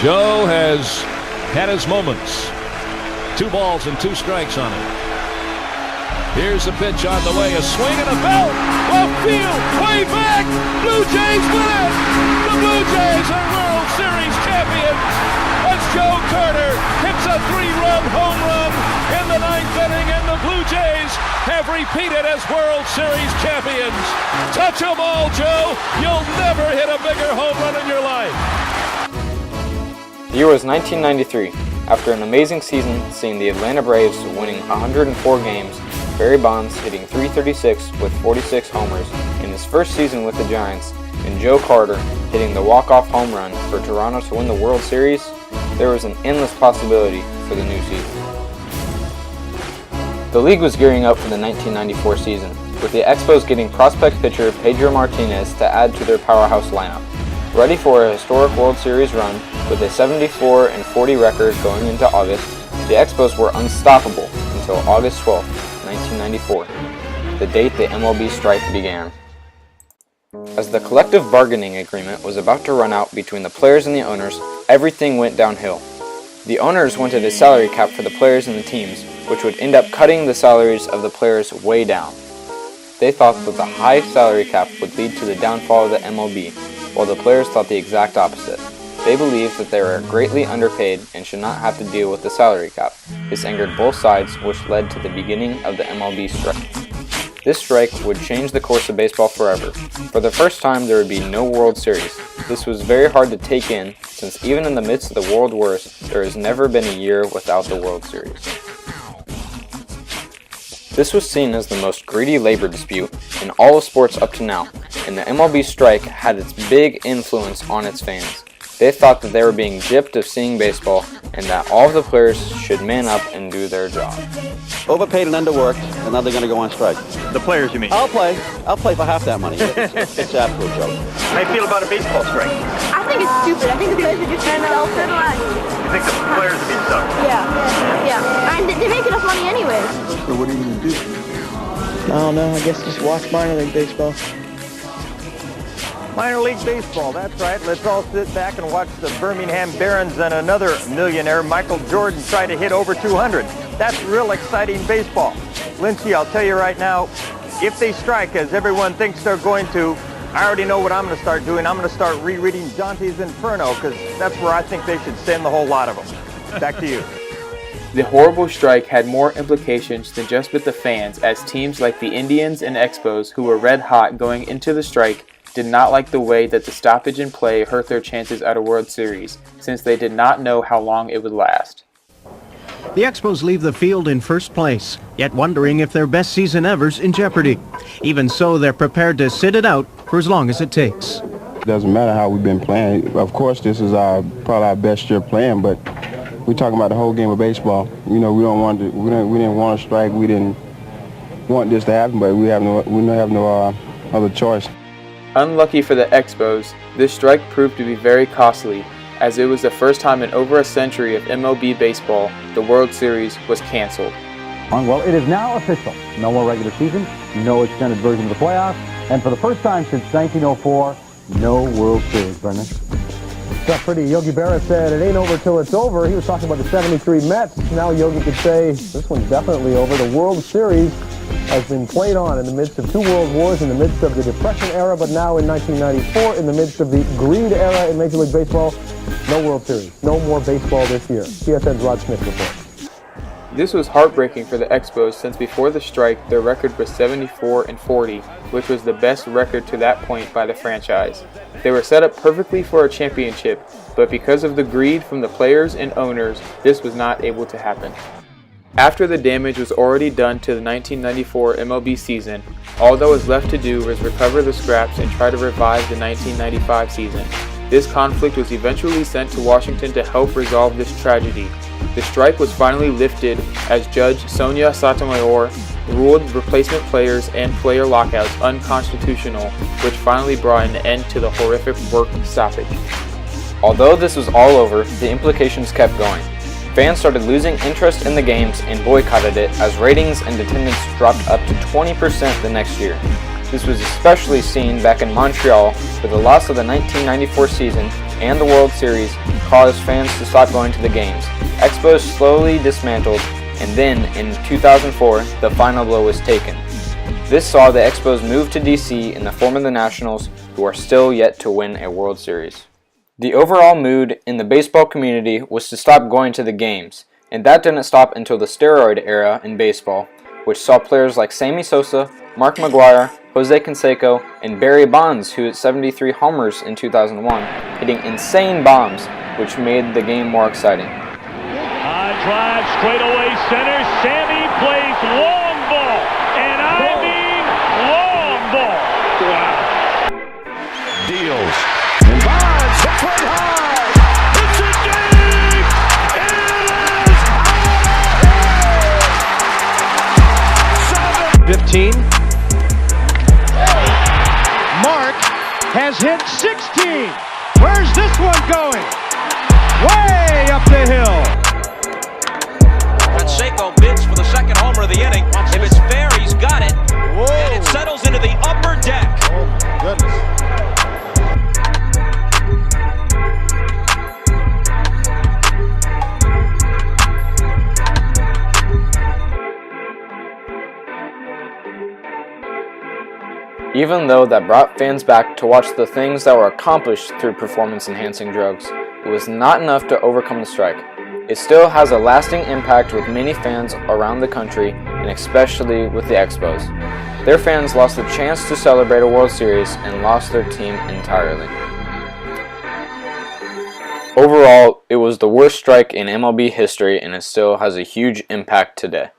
Joe has had his moments. 2 balls and 2 strikes on him. Here's the pitch on the way. A swing and a belt. Left field. Way back. Blue Jays win it. The Blue Jays are World Series champions. As Joe Carter hits a 3-run home run in the 9th inning, and the Blue Jays have repeated as World Series champions. Touch 'em all, Joe. You'll never hit a bigger home run in your life. The year was 1993. After an amazing season seeing the Atlanta Braves winning 104 games, Barry Bonds hitting .336 with 46 homers in his first season with the Giants, and Joe Carter hitting the walk-off home run for Toronto to win the World Series, there was an endless possibility for the new season. The league was gearing up for the 1994 season, with the Expos getting prospect pitcher Pedro Martinez to add to their powerhouse lineup. Ready for a historic World Series run with a 74-40 record going into August, the Expos were unstoppable until August 12, 1994, the date the MLB strike began. As the collective bargaining agreement was about to run out between the players and the owners, everything went downhill. The owners wanted a salary cap for the players and the teams, which would end up cutting the salaries of the players way down. They thought that the high salary cap would lead to the downfall of the MLB, while the players thought the exact opposite. They believed that they were greatly underpaid and should not have to deal with the salary cap. This angered both sides, which led to the beginning of the MLB strike. This strike would change the course of baseball forever. For the first time, there would be no World Series. This was very hard to take in, since even in the midst of the world wars, there has never been a year without the World Series. This was seen as the most greedy labor dispute in all of sports up to now, and the MLB strike had its big influence on its fans. They thought that they were being gypped of seeing baseball, and that all of the players should man up and do their job. Overpaid and underworked, and now they're going to go on strike. The players, you mean? I'll play for half that money. It's an absolute joke. How do you feel about a baseball strike? I think it's stupid. I think the players are just self-centered. You think the players are being stuck? Yeah. And they make enough money anyways. So what are you going to do? I don't know. I guess just watch minor league baseball. Minor league baseball, that's right. Let's all sit back and watch the Birmingham Barons and another millionaire, Michael Jordan, try to hit over 200. That's real exciting baseball. Lindsay, I'll tell you right now, if they strike, as everyone thinks they're going to, I already know what I'm going to start doing. I'm going to start rereading Dante's Inferno, because that's where I think they should send the whole lot of them. Back to you. The horrible strike had more implications than just with the fans, as teams like the Indians and Expos, who were red hot going into the strike, did not like the way that the stoppage in play hurt their chances at a World Series, since they did not know how long it would last. The Expos leave the field in first place, yet wondering if their best season ever's in jeopardy. Even so, they're prepared to sit it out for as long as it takes. It doesn't matter how we've been playing. Of course, this is probably our best year playing, but we're talking about the whole game of baseball. You know, we didn't want to strike. We didn't want this to happen, but we have no other choice. Unlucky for the Expos, this strike proved to be very costly, as it was the first time in over a century of MLB baseball the World Series was canceled. Well, it is now official. No more regular season, no extended version of the playoffs, and for the first time since 1904, no World Series, Brendan. Stuff pretty. Yogi Berra said it ain't over till it's over. He was talking about the 73 Mets. Now Yogi could say this one's definitely over. The World Series has been played on in the midst of 2 world wars, in the midst of the Depression era, but now in 1994, in the midst of the greed era in Major League Baseball, no World Series, no more baseball this year. TSN's Rod Smith reports. This was heartbreaking for the Expos, since before the strike their record was 74-40, which was the best record to that point by the franchise. They were set up perfectly for a championship, but because of the greed from the players and owners, this was not able to happen. After the damage was already done to the 1994 MLB season, all that was left to do was recover the scraps and try to revive the 1995 season. This conflict was eventually sent to Washington to help resolve this tragedy. The strike was finally lifted as Judge Sonia Sotomayor ruled replacement players and player lockouts unconstitutional, which finally brought an end to the horrific work stoppage. Although this was all over, the implications kept going. Fans started losing interest in the games and boycotted it as ratings and attendance dropped up to 20% the next year. This was especially seen back in Montreal, where the loss of the 1994 season and the World Series caused fans to stop going to the games. Expos slowly dismantled, and then in 2004, the final blow was taken. This saw the Expos move to DC in the form of the Nationals, who are still yet to win a World Series. The overall mood in the baseball community was to stop going to the games, and that didn't stop until the steroid era in baseball, which saw players like Sammy Sosa, Mark McGwire, Jose Canseco, and Barry Bonds, who hit 73 homers in 2001, hitting insane bombs, which made the game more exciting. High drive, straight away center. Sammy plays long ball, and I mean long ball. Wow. Deals. And Bonds hit play high. It's a deep. It is out of here. 15. Mark has hit 16. Where's this one going? Way up the hill. Canseco bids for the second homer of the inning. If it's fair, he's got it. Whoa. And it settles into the upper deck. Oh, my goodness. Even though that brought fans back to watch the things that were accomplished through performance-enhancing drugs, it was not enough to overcome the strike. It still has a lasting impact with many fans around the country, and especially with the Expos. Their fans lost the chance to celebrate a World Series and lost their team entirely. Overall, it was the worst strike in MLB history, and it still has a huge impact today.